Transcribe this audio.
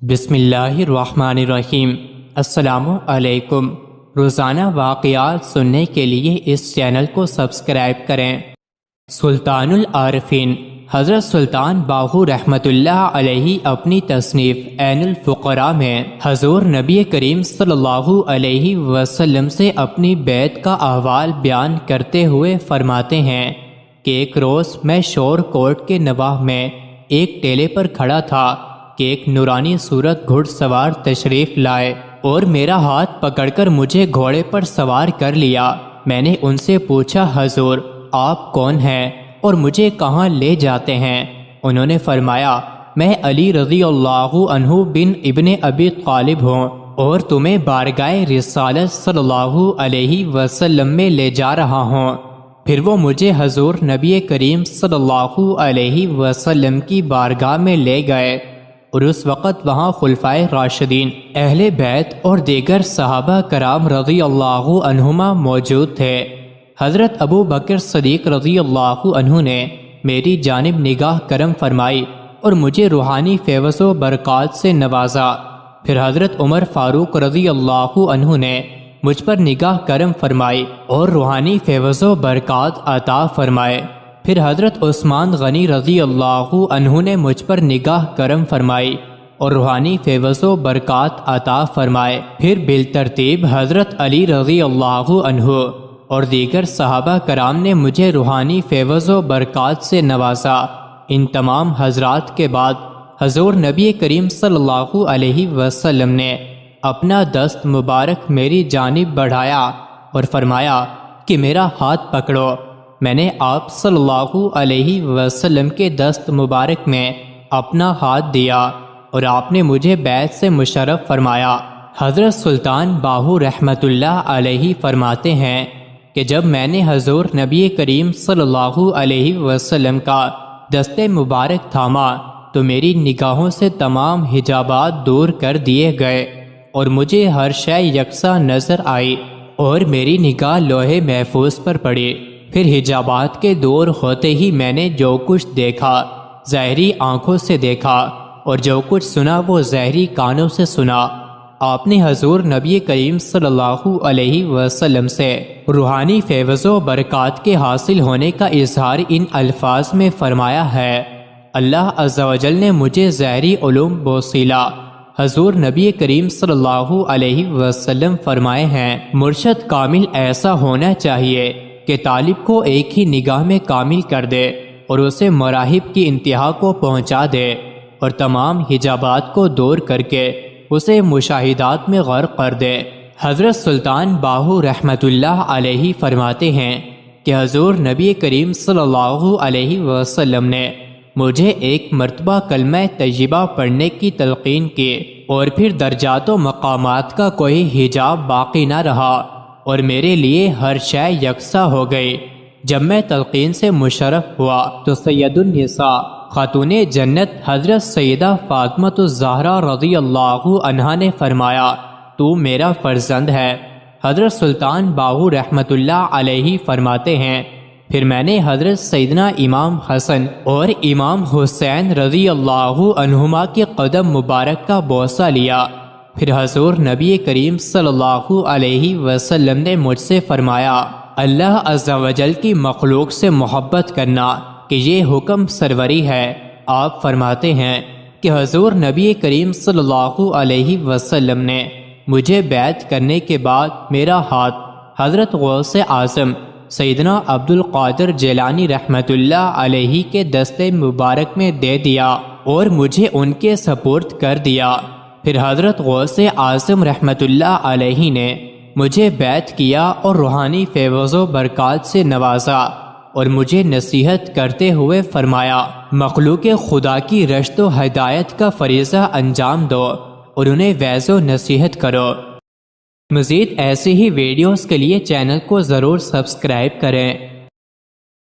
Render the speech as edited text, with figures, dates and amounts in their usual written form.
بسم اللہ الرحمن الرحیم۔ السلام علیکم۔ روزانہ واقعات سننے کے لیے اس چینل کو سبسکرائب کریں۔ سلطان العارفین حضرت سلطان باہو رحمۃ اللہ علیہ اپنی تصنیف عین الفقراء میں حضور نبی کریم صلی اللہ علیہ وسلم سے اپنی بیعت کا احوال بیان کرتے ہوئے فرماتے ہیں کہ ایک روز میں شور کوٹ کے نواح میں ایک ٹیلے پر کھڑا تھا کہ ایک نورانی صورت گھڑ سوار تشریف لائے اور میرا ہاتھ پکڑ کر مجھے گھوڑے پر سوار کر لیا۔ میں نے ان سے پوچھا، حضور آپ کون ہیں اور مجھے کہاں لے جاتے ہیں؟ انہوں نے فرمایا، میں علی رضی اللہ عنہ بن ابن ابی طالب ہوں اور تمہیں بارگاہ رسالت صلی اللہ علیہ وسلم میں لے جا رہا ہوں۔ پھر وہ مجھے حضور نبی کریم صلی اللہ علیہ وسلم کی بارگاہ میں لے گئے اور اس وقت وہاں خلفائے راشدین، اہل بیت اور دیگر صحابہ کرام رضی اللہ عنہما موجود تھے۔ حضرت ابو بکر صدیق رضی اللہ عنہ نے میری جانب نگاہ کرم فرمائی اور مجھے روحانی فیض و برکات سے نوازا۔ پھر حضرت عمر فاروق رضی اللہ عنہ نے مجھ پر نگاہ کرم فرمائی اور روحانی فیض و برکات عطا فرمائے۔ پھر حضرت عثمان غنی رضی اللہ عنہ نے مجھ پر نگاہ کرم فرمائی اور روحانی فیض و برکات عطا فرمائے۔ پھر بالترتیب حضرت علی رضی اللہ عنہ اور دیگر صحابہ کرام نے مجھے روحانی فیض و برکات سے نوازا۔ ان تمام حضرات کے بعد حضور نبی کریم صلی اللہ علیہ وسلم نے اپنا دست مبارک میری جانب بڑھایا اور فرمایا کہ میرا ہاتھ پکڑو۔ میں نے آپ صلی اللہ علیہ وسلم کے دست مبارک میں اپنا ہاتھ دیا اور آپ نے مجھے بیعت سے مشرف فرمایا۔ حضرت سلطان باہو رحمۃ اللہ علیہ فرماتے ہیں کہ جب میں نے حضور نبی کریم صلی اللہ علیہ وسلم کا دست مبارک تھاما تو میری نگاہوں سے تمام حجابات دور کر دیے گئے اور مجھے ہر شے یکساں نظر آئی اور میری نگاہ لوح محفوظ پر پڑی۔ پھر حجابات کے دور ہوتے ہی میں نے جو کچھ دیکھا ظاہری آنکھوں سے دیکھا اور جو کچھ سنا وہ ظاہری کانوں سے سنا۔ آپ نے حضور نبی کریم صلی اللہ علیہ وسلم سے روحانی فیض و برکات کے حاصل ہونے کا اظہار ان الفاظ میں فرمایا ہے، اللہ عز و جل نے مجھے ظاہری علوم بوسیلہ۔ حضور نبی کریم صلی اللہ علیہ وسلم فرمائے ہیں، مرشد کامل ایسا ہونا چاہیے کہ طالب کو ایک ہی نگاہ میں کامل کر دے اور اسے مراحب کی انتہا کو پہنچا دے اور تمام حجابات کو دور کر کے اسے مشاہدات میں غرق کر دے۔ حضرت سلطان باہو رحمۃ اللہ علیہ فرماتے ہیں کہ حضور نبی کریم صلی اللہ علیہ وسلم نے مجھے ایک مرتبہ کلمہ طیبہ پڑھنے کی تلقین کی اور پھر درجات و مقامات کا کوئی حجاب باقی نہ رہا اور میرے لیے ہر شے یکساں ہو گئی۔ جب میں تلقین سے مشرف ہوا تو سید النساء خاتون جنت حضرت سیدہ فاطمہ الزہرا رضی اللہ عنہا نے فرمایا، تو میرا فرزند ہے۔ حضرت سلطان باہو رحمۃ اللہ علیہ فرماتے ہیں، پھر میں نے حضرت سیدنا امام حسن اور امام حسین رضی اللہ عنہما کے قدم مبارک کا بوسہ لیا۔ پھر حضور نبی کریم صلی اللہ علیہ وسلم نے مجھ سے فرمایا، اللہ عز و جل کی مخلوق سے محبت کرنا کہ یہ حکم سروری ہے۔ آپ فرماتے ہیں کہ حضور نبی کریم صلی اللہ علیہ وسلم نے مجھے بیعت کرنے کے بعد میرا ہاتھ حضرت غوث اعظم سیدنا عبد القادر جیلانی رحمۃ اللہ علیہ کے دست مبارک میں دے دیا اور مجھے ان کے سپرد کر دیا۔ پھر حضرت غوث اعظم رحمۃ اللہ علیہ نے مجھے بیعت کیا اور روحانی فیض و برکات سے نوازا اور مجھے نصیحت کرتے ہوئے فرمایا، مخلوق خدا کی رشد و ہدایت کا فریضہ انجام دو اور انہیں وعظ و نصیحت کرو۔ مزید ایسی ہی ویڈیوز کے لیے چینل کو ضرور سبسکرائب کریں۔